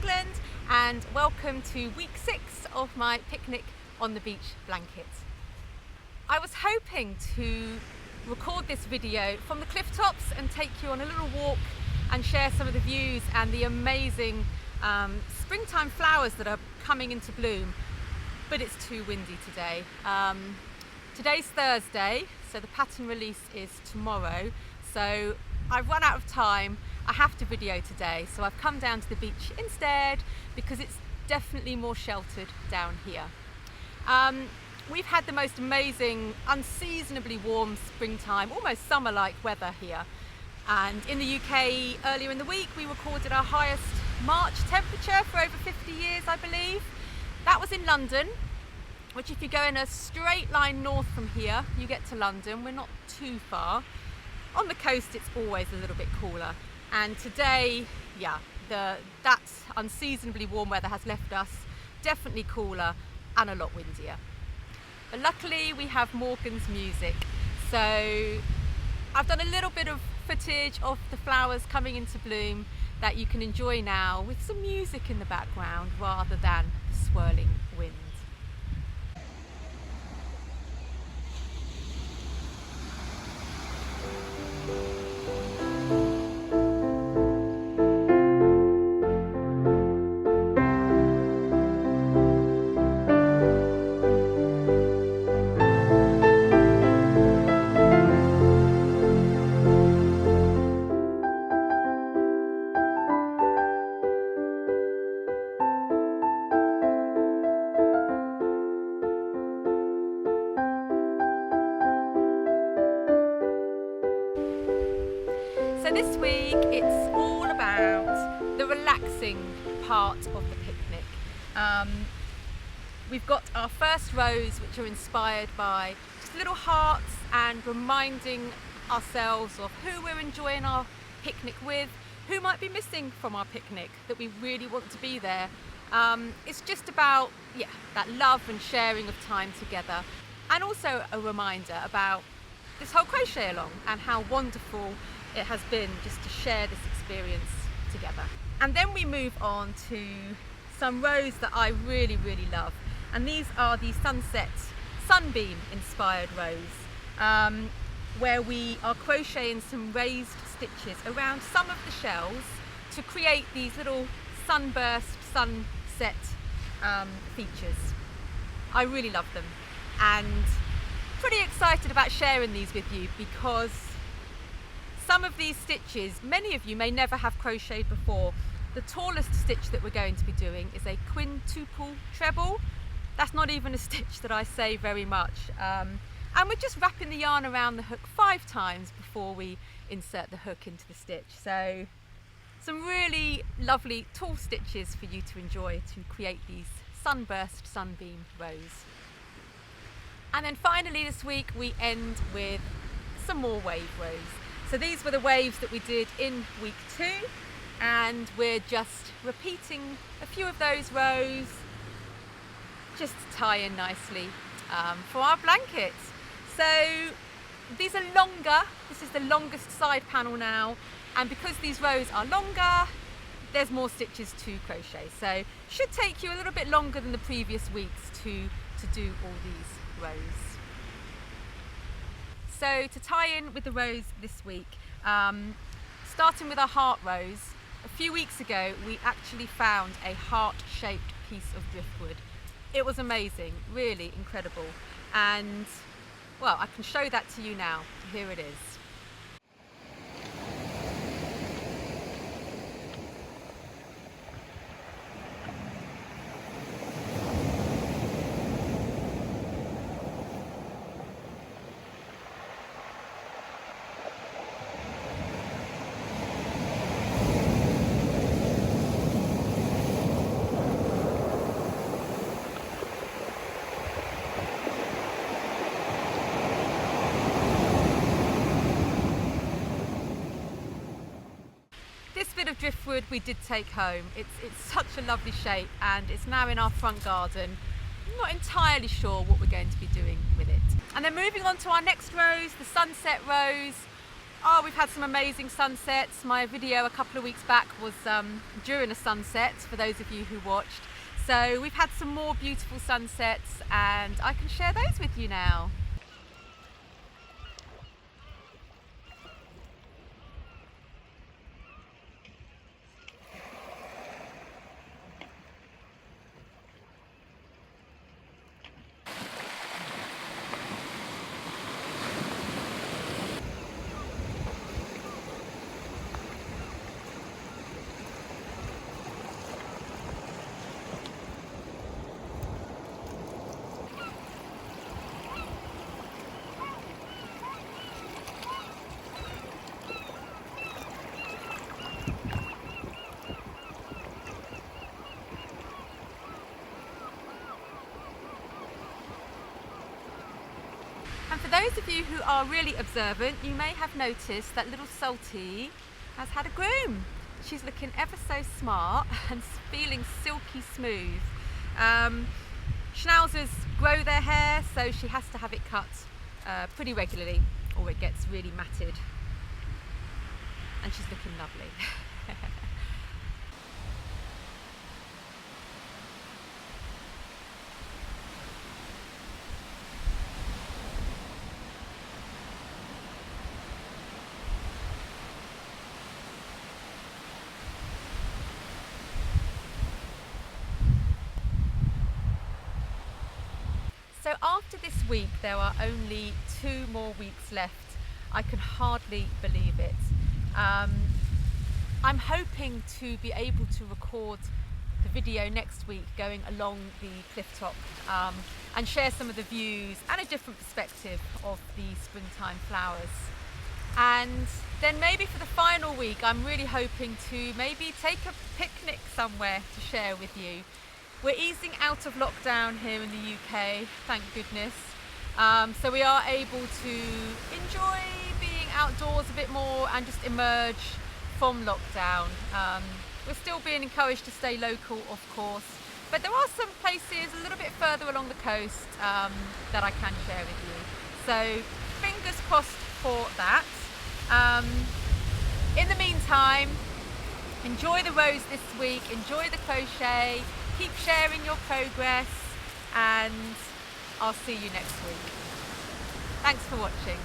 England, and welcome to week 6 of my picnic on the beach blanket. I was hoping to record this video from the cliff tops and take you on a little walk and share some of the views and the amazing springtime flowers that are coming into bloom, but it's too windy today. Today's Thursday, so the pattern release is tomorrow, so I've run out of time. I have to video today, so I've come down to the beach instead because it's definitely more sheltered down here. We've had the most amazing, unseasonably warm springtime, almost summer-like weather here. And in the UK earlier in the week, we recorded our highest March temperature for over 50 years, I believe. That was in London, which if you go in a straight line north from here, you get to London. We're not too far. On the coast, it's always a little bit cooler. And today, yeah, that unseasonably warm weather has left us definitely cooler and a lot windier. But luckily, we have Morgan's music. So I've done a little bit of footage of the flowers coming into bloom that you can enjoy now with some music in the background rather than the swirling wind. So this week it's all about the relaxing part of the picnic. We've got our first rows which are inspired by just little hearts and reminding ourselves of who we're enjoying our picnic with, who might be missing from our picnic that we really want to be there. It's just about, yeah, that love and sharing of time together, and also a reminder about this whole crochet along and how wonderful it has been just to share this experience together. And then we move on to some rows that I really love, and these are the sunset sunbeam inspired rows, where we are crocheting some raised stitches around some of the shells to create these little sunburst, sunset features. I really love them, and pretty excited about sharing these with you because some of these stitches, many of you may never have crocheted before. The tallest stitch that we're going to be doing is a quintuple treble. That's not even a stitch that I say very much. And we're just wrapping the yarn around the hook 5 times before we insert the hook into the stitch. So some really lovely tall stitches for you to enjoy to create these sunburst sunbeam rows. And then finally this week we end with some more wave rows. So these were the waves that we did in week 2, and we're just repeating a few of those rows just to tie in nicely for our blankets. So these are longer. This is the longest side panel now, and because these rows are longer, there's more stitches to crochet. So should take you a little bit longer than the previous weeks to do all these rows. So to tie in with the rows this week, starting with our heart rows, a few weeks ago we actually found a heart-shaped piece of driftwood. It was amazing, really incredible, and well, I can show that to you now. Here it is. Bit of driftwood we did take home. It's such a lovely shape, and it's now in our front garden. I'm not entirely sure what we're going to be doing with it. And then moving on to our next rows, the sunset rows. Oh, we've had some amazing sunsets. My video a couple of weeks back was during a sunset, for those of you who watched. So we've had some more beautiful sunsets and I can share those with you now. And for those of you who are really observant, you may have noticed that little Salty has had a groom. She's looking ever so smart and feeling silky smooth. Schnauzers grow their hair, so she has to have it cut pretty regularly or it gets really matted. And she's looking lovely. So after this week, there are only 2 more weeks left. I can hardly believe it. I'm hoping to be able to record the video next week going along the cliff top and share some of the views and a different perspective of the springtime flowers. And then maybe for the final week, I'm really hoping to maybe take a picnic somewhere to share with you. We're easing out of lockdown here in the UK, thank goodness. So we are able to enjoy being outdoors a bit more and just emerge from lockdown. We're still being encouraged to stay local, of course, but there are some places a little bit further along the coast that I can share with you. So fingers crossed for that. In the meantime, enjoy the rows this week, enjoy the crochet, keep sharing your progress, and I'll see you next week. Thanks for watching.